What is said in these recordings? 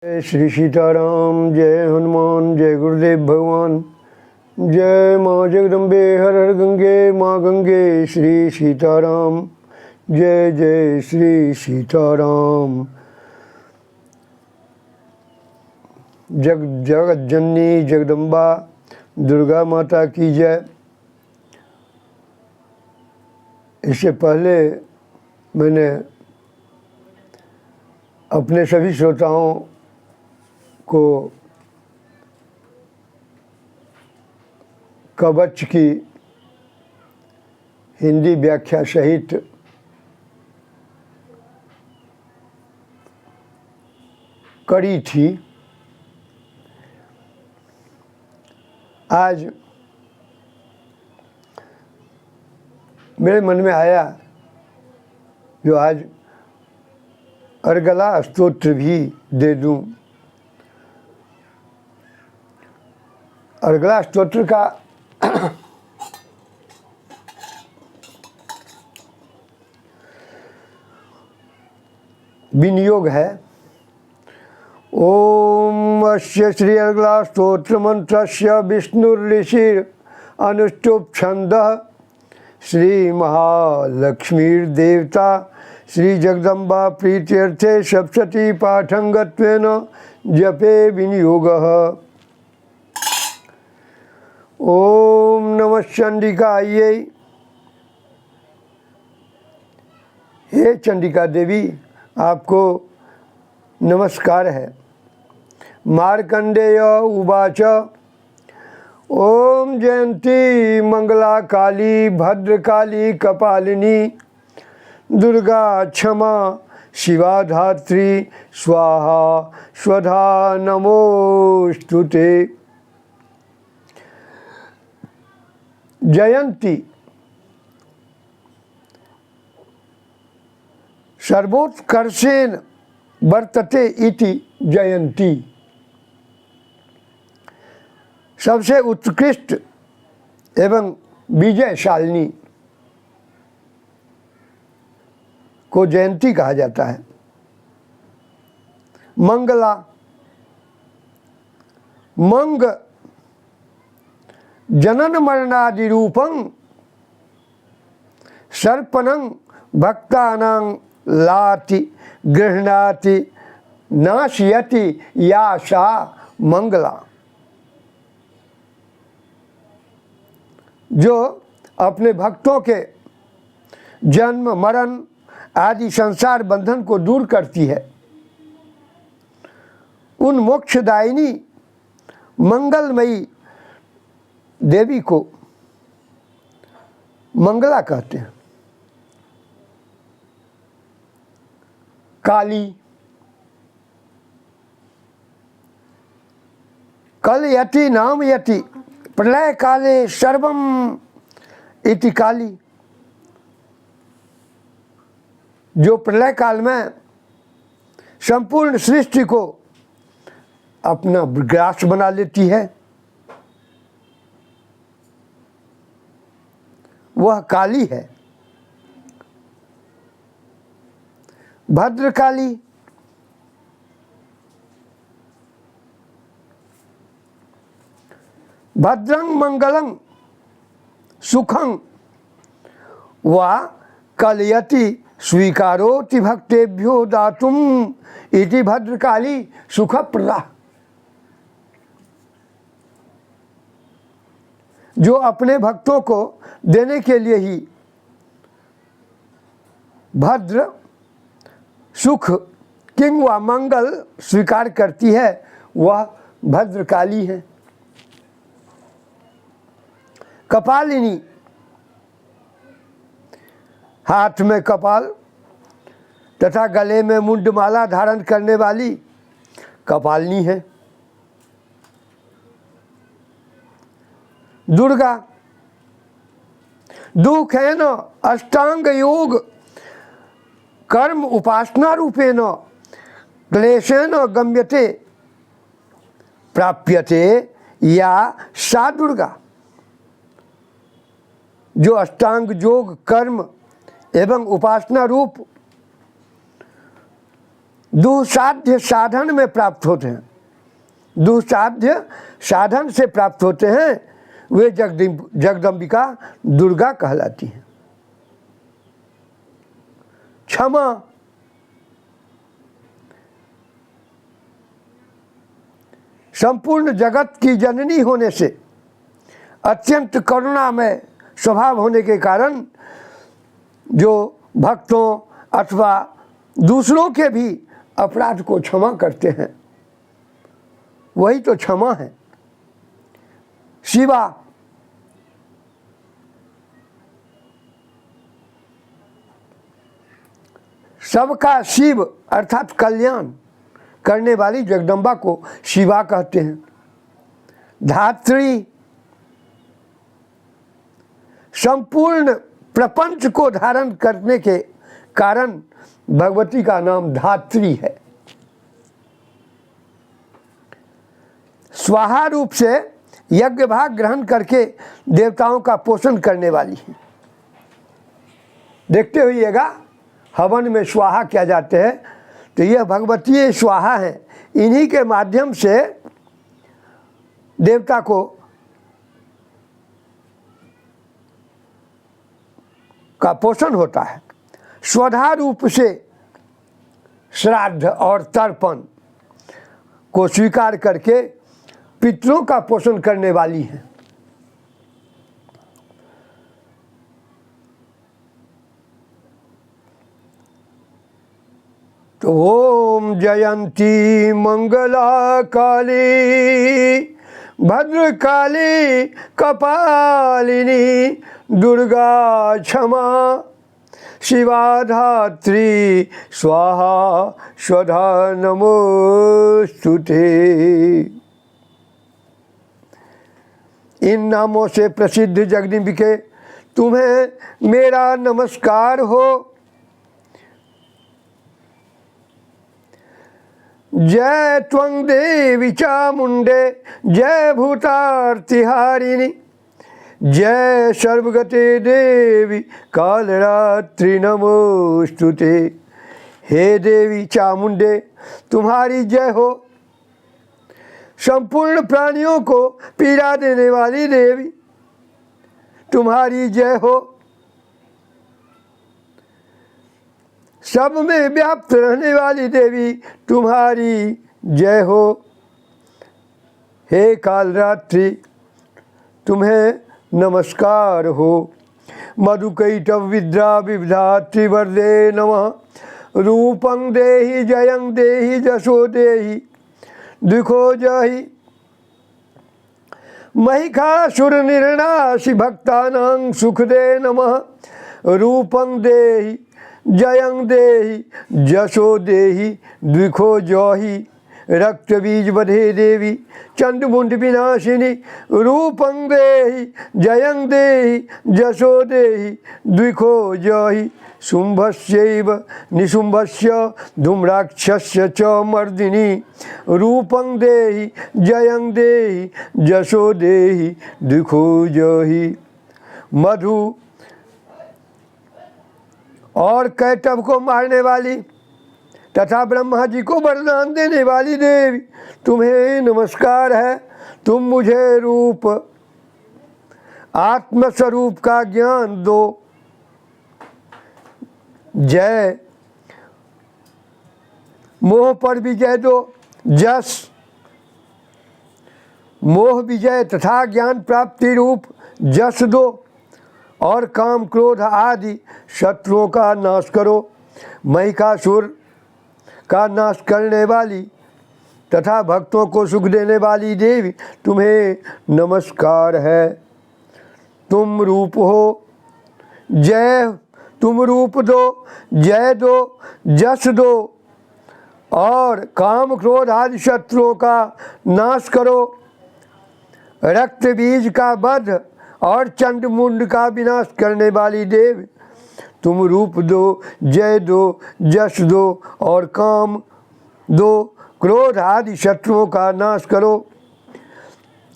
जय श्री सीताराम, जय हनुमान, जय गुरुदेव भगवान, जय माँ जगदम्बे, हर हर गंगे माँ गंगे, श्री सीताराम, जय जय श्री सीताराम। जगत जननी जगदम्बा दुर्गा माता की जय। इससे पहले मैंने अपने सभी श्रोताओं को कवच की हिंदी व्याख्या सहित करी थी। आज मेरे मन में आया जो आज अर्गला स्तोत्र भी दे दूं। अर्गला स्तोत्र का विनियोग है ओम अस्य श्री अर्गला स्तोत्र मंत्रस्य विष्णुर्ऋषिर अनुष्टुप छंदः श्री महालक्ष्मीर्देवता श्री जगदम्बा प्रीत्यर्थे सप्तति पाठंगत्वेन जपे विनियोगः। ओम नमः चंडिकायै। हे चंडिका देवी, आपको नमस्कार है। मार्कंडेय उवाच ओम जयंती मंगला काली भद्रकाली कपालिनी दुर्गा क्षमा शिवा धात्री स्वाहा स्वधा नमोस्तुते। जयंती सर्वोत्कर्षेण वर्तते इति जयंती, सबसे उत्कृष्ट एवं विजयशालिनी को जयंती कहा जाता है। मंगला, मंग जनन मरणादि रूपं सर्पणं भक्तानां लाति गृह्णाति नाशयति या सा मंगला। जो अपने भक्तों के जन्म मरण आदि संसार बंधन को दूर करती है, उन मोक्षदायिनी मंगलमयी देवी को मंगला कहते हैं। काली, कलयति नाम यति प्रलय काले सर्वम इति काली। जो प्रलय काल में संपूर्ण सृष्टि को अपना ग्रास बना लेती है, वह काली है। भद्रकाली, भद्रं मंगलं सुखं वा कलयति स्वीकारोति भक्तेभ्यो दातुम इति भद्रकाली सुखप्रदा। जो अपने भक्तों को देने के लिए ही भद्र सुख किंवा मंगल स्वीकार करती है, वह भद्रकाली है। कपालिनी, हाथ में कपाल तथा गले में मुंडमाला धारण करने वाली कपालिनी है। दुर्गा, दुखेन अष्टांग योग कर्म उपासना रूपेण क्लेशेन गम्यते प्राप्यते या सा दुर्गा। जो अष्टांग योग कर्म एवं उपासना रूप दुःसाध्य साधन में प्राप्त होते हैं, दुःसाध्य साधन से प्राप्त होते हैं, वे जगदम्बिका दुर्गा कहलाती हैं। क्षमा संपूर्ण जगत की जननी होने से, अत्यंत करुणामय स्वभाव होने के कारण जो भक्तों अथवा दूसरों के भी अपराध को क्षमा करते हैं, वही तो क्षमा है। शिवा सबका शिव अर्थात कल्याण करने वाली जगदम्बा को शिवा कहते हैं। धात्री संपूर्ण प्रपंच को धारण करने के कारण भगवती का नाम धात्री है। स्वाहा रूप से यज्ञ भाग ग्रहण करके देवताओं का पोषण करने वाली है। देखते होइएगा हवन में स्वाहा किया जाते हैं, तो यह भगवतीय स्वाहा है। इन्हीं के माध्यम से देवता को का पोषण होता है। स्वधा रूप से श्राद्ध और तर्पण को स्वीकार करके पितरों का पोषण करने वाली है। तो ओम जयंती मंगला काली भद्रकाली कपालिनी दुर्गा क्षमा शिवा धात्री स्वाहा स्वधा नमोस्तुते। इन नामों से प्रसिद्ध जगदम्बिके तुम्हें मेरा नमस्कार हो। जय त्वं देवी चामुंडे जय भूतार्तिहारिणी जय सर्वगते देवी कालरात्रि नमोस्तुते। हे देवी चामुंडे तुम्हारी जय हो। संपूर्ण प्राणियों को पीड़ा देने वाली देवी तुम्हारी जय हो। सब में व्याप्त रहने वाली देवी तुम्हारी जय हो। हे कालरात्रि तुम्हें नमस्कार हो। मधुकैटव विद्रा विविधात्रि वरदे नमः। रूपं देहि जयं देहि जशो देहि दुखो जहि। महिषासुर निर्नाशि भक्तानां सुखदे नमः। रूपं देहि जयं देहि जशो देहि दुखो जहि। रक्तबीज वधे देवी चंडमुंड विनाशिनी रूपं देहि जयं देहि जशो देहि दुखो जहि। शुंभस्यैव निशुंभस्य धूम्राक्षस्य च मर्दिनी रूपं देहि जयं देहि जशो देहि दुखो जहि। मधु और कैटव को मारने वाली तथा ब्रह्मा जी को वरदान देने वाली देवी तुम्हें नमस्कार है। तुम मुझे रूप आत्मस्वरूप का ज्ञान दो। जय मोह पर विजय दो। जस मोह विजय तथा ज्ञान प्राप्ति रूप जस दो। और काम क्रोध आदि शत्रुओं का नाश करो। महिषासुर का नाश करने वाली तथा भक्तों को सुख देने वाली देवी तुम्हें नमस्कार है। तुम रूप हो। जय तुम रूप दो, जय दो, जस दो और काम क्रोध आदि शत्रुओं का नाश करो। रक्त बीज का वध और चंड मुंड का विनाश करने वाली देवी तुम रूप दो, जय दो, जस दो और काम दो, क्रोध आदि शत्रुओं का नाश करो।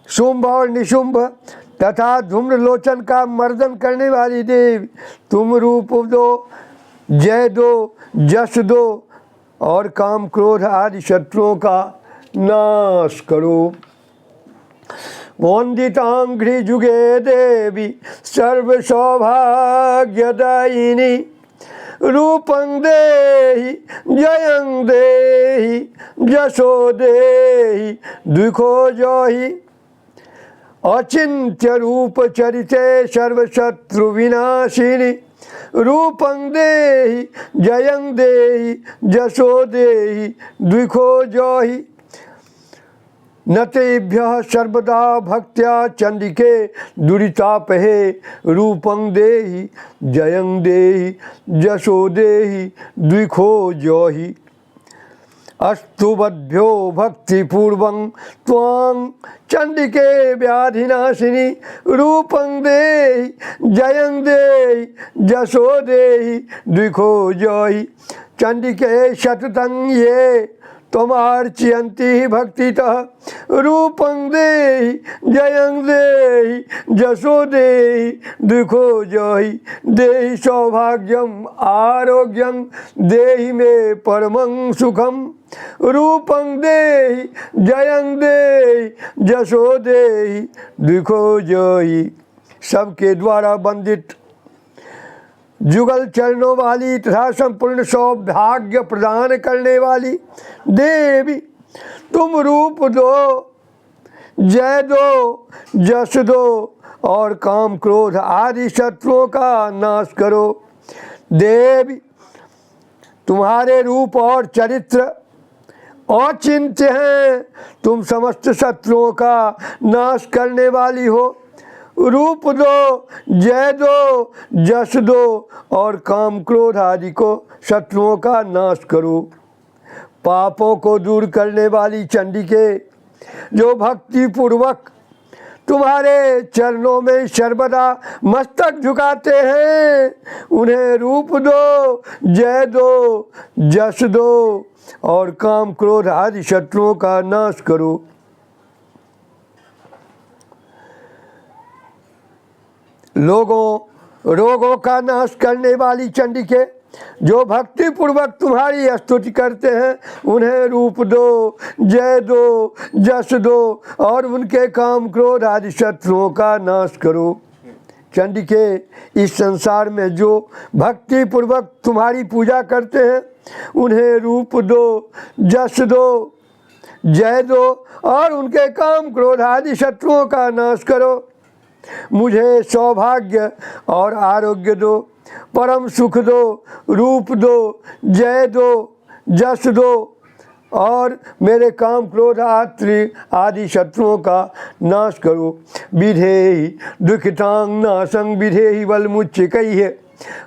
शुंभ और निशुंभ तथा धूम्रलोचन का मर्दन करने वाली देवी तुम रूप दो, जय दो, जस दो और काम क्रोध आदि शत्रुओं का नाश करो। वंदितांघ्रि जुगे देवी सर्व सौभाग्यदायिनी रूपं देहि जयं देहि जशो देहि दुखो जोहि अचिन्त्य रूप चरिते सर्वशत्रु विनाशिनी रूपं देहि जयं देहि जशो देहि दुखो जोहि न तेभ्यः सर्वदा भक्त्या चंडिके दुरितापहे रूपं देहि जयं देहि जशो देहि दुखो जोहि अस्तु बद्भ्यो भक्तिपूर्वं त्वां चंडिके व्याधिनाशिनी रूपं देहि जयं देहि जशो देहि दुखो जोहि चंडिके सततं ये त्वमार्चयन्ति भक्तितः रूपं देहि जयं देहि जशो देहि दुखो जोहि देहि सौभाग्यम आरोग्यं देहि मे परमं सुखम रूपं देहि जयं देहि जशो देहि दुखो जोहि। सबके द्वारा वंदित जुगल चरणों वाली तथा संपूर्ण सौभाग्य प्रदान करने वाली देवी, तुम रूप दो, जय दो, जस दो और काम क्रोध आदि शत्रुओं का नाश करो। देवी, तुम्हारे रूप और चरित्र अचिंत्य हैं, तुम समस्त शत्रुओं का नाश करने वाली हो। रूप दो, जय दो, जस दो और काम क्रोध आदि को शत्रुओं का नाश करो। पापों को दूर करने वाली चंडिके, जो भक्ति पूर्वक तुम्हारे चरणों में सर्वदा मस्तक झुकाते हैं, उन्हें रूप दो, जय दो, जस दो और काम क्रोध आदि शत्रुओं का नाश करो। रोगों का नाश करने वाली चंडिके, जो भक्ति पूर्वक तुम्हारी स्तुति करते हैं, उन्हें रूप दो, जय दो, जस दो और उनके काम क्रोध आदि शत्रुओं का नाश करो। चंडिके, इस संसार में जो भक्ति पूर्वक तुम्हारी पूजा करते हैं, उन्हें रूप दो, जस दो, जय दो और उनके काम क्रोध आदि शत्रुओं का नाश करो। मुझे सौभाग्य और आरोग्य दो, परम सुख दो, रूप दो, जय दो, जस दो और मेरे काम क्रोध आदि शत्रुओं का नाश करो। विधेहि दुखितांग नाशं विधेहि बलमुच्चिकैः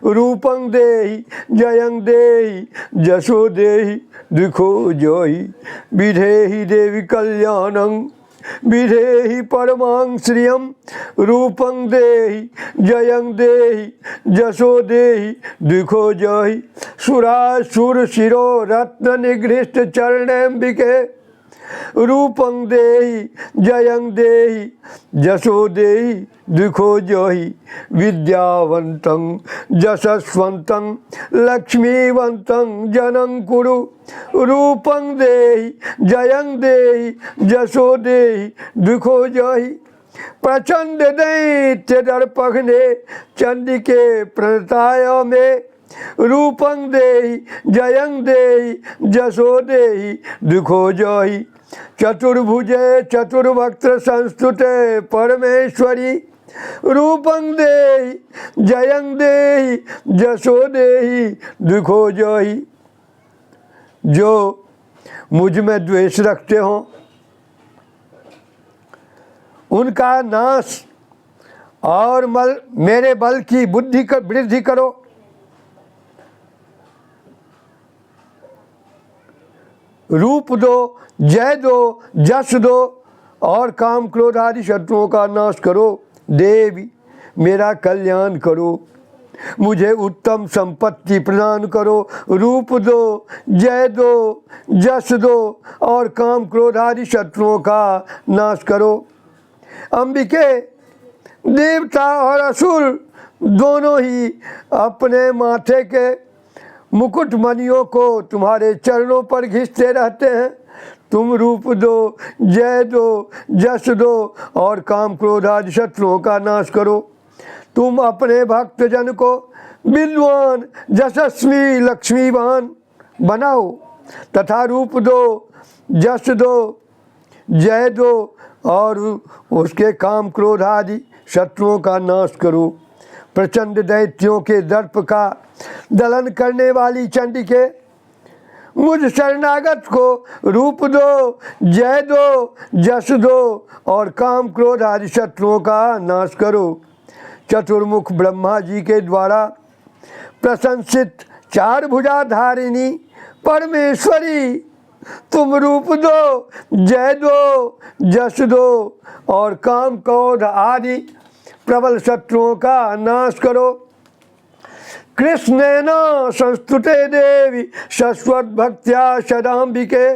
रूपं देहि जयं देहि जशो देहि दुखो जोहि विधेहि देवी कल्याणं विधेहि परमां श्रियं रूपं देहि जयं देहि जशो देहि दुखो जोहि सुरासुर शिरो रत्न निगृष्ट चरणेम्बिके रूपं देहि जयं देहि जशो देहि दुखो जोहि विद्यावन्तं यशस्वन्तं लक्ष्मीवन्तं जनं कुरु रूपं देहि जयं देहि जशो देहि दुखो जोहि प्रचंड दैत्य दर्पघ्ने चंडिके प्रणताय में रूपं देहि जयं देहि जशो देहि दुखो जोहि चतुर्भुजे चतुर्वक्त्र संस्तुते परमेश्वरी रूपं देहि जयं देहि जशो देहि दुखो जोहि। जो मुझ में द्वेष रखते हो, उनका नाश और मेरे बल की वृद्धि करो। रूप दो, जय दो, जस दो और काम क्रोध आदि शत्रुओं का नाश करो। देवी, मेरा कल्याण करो, मुझे उत्तम संपत्ति प्रदान करो। रूप दो, जय दो, जस दो और काम क्रोध आदि शत्रुओं का नाश करो। अंबिके, देवता और असुर दोनों ही अपने माथे के मुकुट मणियों को तुम्हारे चरणों पर घिसते रहते हैं। तुम रूप दो, जय दो, जस दो और काम क्रोध आदि शत्रुओं का नाश करो। तुम अपने भक्त जन को विद्वान, यशस्वी, लक्ष्मीवान बनाओ तथा रूप दो, जस दो, जय दो और उसके काम क्रोध आदि शत्रुओं का नाश करो। प्रचंड दैत्यों के दर्प का दलन करने वाली चंडिके, मुझ शरणागत को रूप दो, जय दो, जस दो और काम क्रोध आदि शत्रुओं का नाश करो। चतुर्मुख ब्रह्मा जी के द्वारा प्रशंसित चार भुजाधारिणी परमेश्वरी, तुम रूप दो, जय दो, जस दो और काम क्रोध आदि प्रबल शत्रुओं का नाश करो। कृष्णेन संस्तुते देवी शश्वत भक्त्या सदाम्बिके,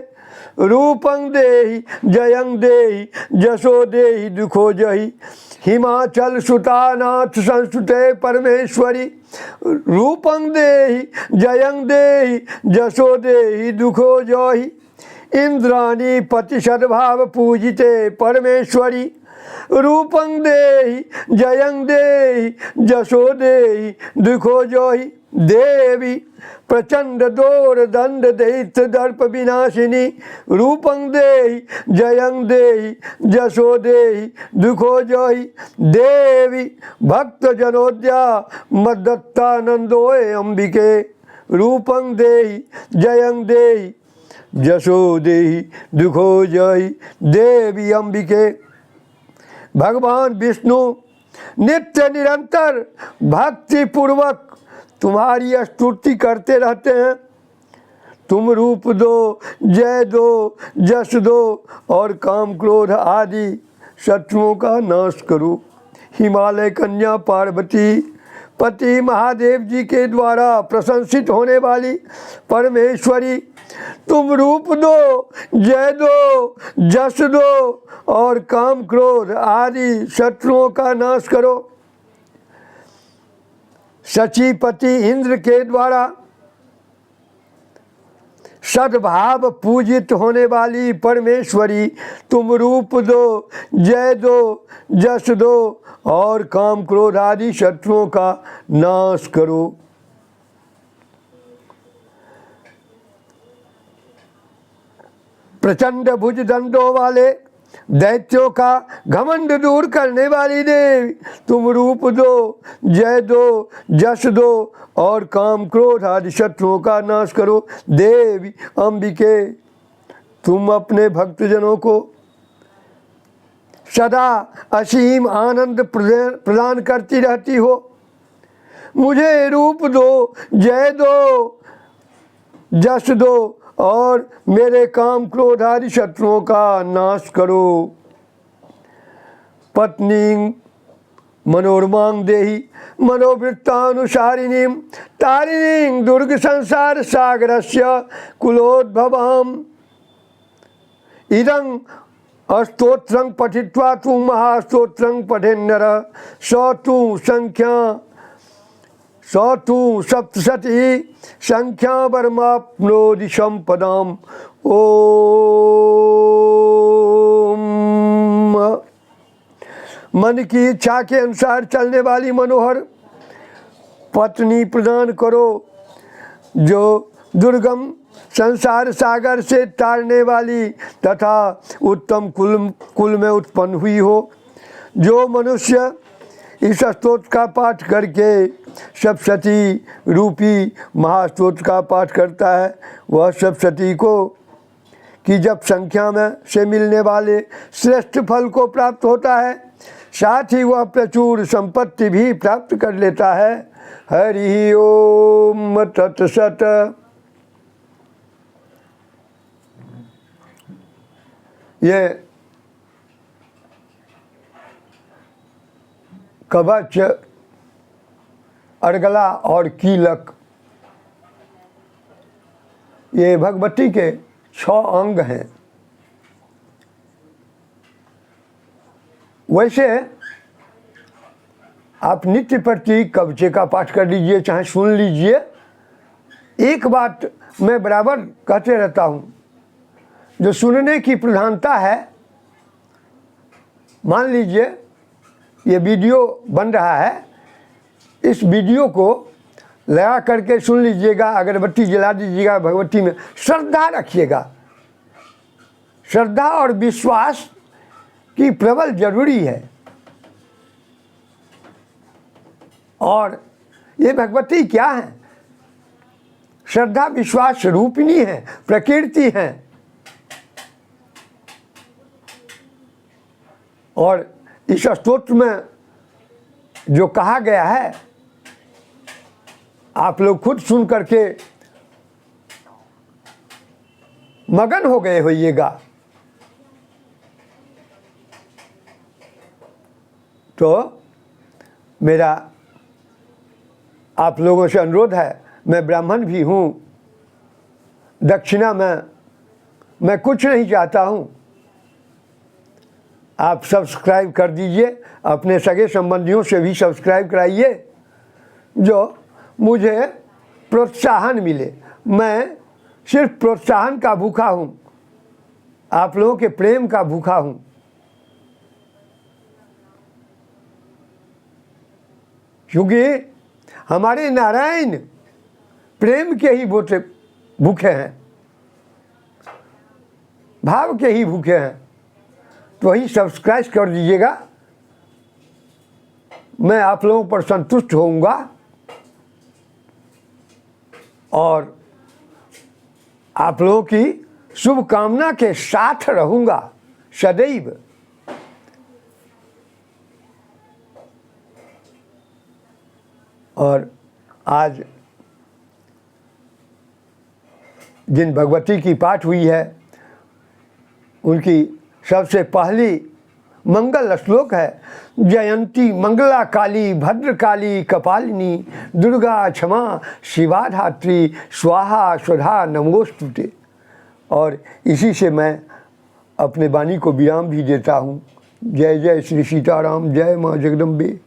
रूपं देहि जयं देहि जसो देहि दुखो जहि। हिमाचल सुतानाथ संस्तुते परमेश्वरी, रूपं देहि जयं देहि जसो देहि दुखो जहि। इंद्राणी पति सद्भाव पूजिते परमेश्वरी, रूपं देहि जयं देहि जसो देहि दुखो जहि। देवी प्रचंड दोर दंड दैत्य दर्प विनाशिनी, रूपं देहि जयं देहि जसो देहि दुखो जहि। देवी भक्त जनोद्या मद्दत्तानंदोय अंबिके, रूपं देहि जयं देहि जसो देहि दुखो जहि। देवी अंबिके, भगवान विष्णु नित्य निरंतर भक्ति पूर्वक तुम्हारी स्तुति करते रहते हैं। तुम रूप दो, जय दो, जस दो और काम क्रोध आदि शत्रुओं का नाश करो। हिमालय कन्या पार्वती पति महादेव जी के द्वारा प्रशंसित होने वाली परमेश्वरी, तुम रूप दो, जय दो, जस दो और काम क्रोध आदि शत्रुओं का नाश करो। शचीपति इंद्र के द्वारा सद्भाव पूजित होने वाली परमेश्वरी, तुम रूप दो, जय दो, जस दो और काम क्रोध आदि शत्रुओं का नाश करो। प्रचंड भुज दंडों वाले दैत्यों का घमंड दूर करने वाली देवी, तुम रूप दो, जय दो, जस दो और काम क्रोध आदि शत्रुओं का नाश करो। देवी अंबिके, तुम अपने भक्तजनों को सदा असीम आनंद प्रदान करती रहती हो। मुझे रूप दो, जय दो, जस दो और मेरे काम क्रोध आदि शत्रुओं का नाश करो। पत्नी मनोरमां देहि मनोवृत्तानुसारिणीं, तारिणीं दुर्ग संसार सागरस्य कुलोद्भवाम्। इदं स्तोत्रं पठित्वा तु महास्तोत्रं पठेन्नर, स तु सप्तशती संख्या वर्माप्नोति संपदाम्। ओम। मन की इच्छा के अनुसार चलने वाली मनोहर पत्नी प्रदान करो, जो दुर्गम संसार सागर से तारने वाली तथा उत्तम कुल में उत्पन्न हुई हो। जो मनुष्य इस स्तोत्र का पाठ करके सप्तशती रूपी महास्तोत्र का पाठ करता है, वह सप्तशती को की जब संख्या में से मिलने वाले श्रेष्ठ फल को प्राप्त होता है, साथ ही वह प्रचुर संपत्ति भी प्राप्त कर लेता है। हरि ओम तत्सत। ये कवच, अर्गला और कीलक, ये भगवती के 6 अंग हैं। वैसे आप नित्य प्रति कवचे का पाठ कर लीजिए, चाहे सुन लीजिए, एक बात मैं बराबर कहते रहता हूँ, जो सुनने की प्रधानता है, मान लीजिए ये वीडियो बन रहा है, इस वीडियो को लगा करके सुन लीजिएगा, अगरबत्ती जला दीजिएगा, भगवती में श्रद्धा रखिएगा। श्रद्धा और विश्वास की प्रबल जरूरी है। और ये भगवती क्या है? श्रद्धा विश्वास रूपिणी है, प्रकृति है। और इस स्तोत्र में जो कहा गया है, आप लोग खुद सुन करके मगन हो गए होइएगा। तो मेरा आप लोगों से अनुरोध है, मैं ब्राह्मण भी हूँ, दक्षिणा में मैं कुछ नहीं चाहता हूँ। आप सब्सक्राइब कर दीजिए, अपने सगे संबंधियों से भी सब्सक्राइब कराइए, जो मुझे प्रोत्साहन मिले। मैं सिर्फ प्रोत्साहन का भूखा हूँ, आप लोगों के प्रेम का भूखा हूँ। क्योंकि हमारे नारायण प्रेम के ही भूखे हैं, भाव के ही भूखे हैं। तो वही सब्सक्राइब कर दीजिएगा, मैं आप लोगों पर संतुष्ट होऊंगा और आप लोगों की शुभकामना के साथ रहूंगा सदैव। और आज जिन भगवती की पाठ हुई है, उनकी सबसे पहली मंगल श्लोक है, जयंती मंगला काली भद्रकाली कपालिनी दुर्गा क्षमा शिवा धात्री स्वाहा स्वधा नमोस्तुते। और इसी से मैं अपने वाणी को विराम भी देता हूँ। जय जय श्री सीताराम, जय माँ जगदम्बे।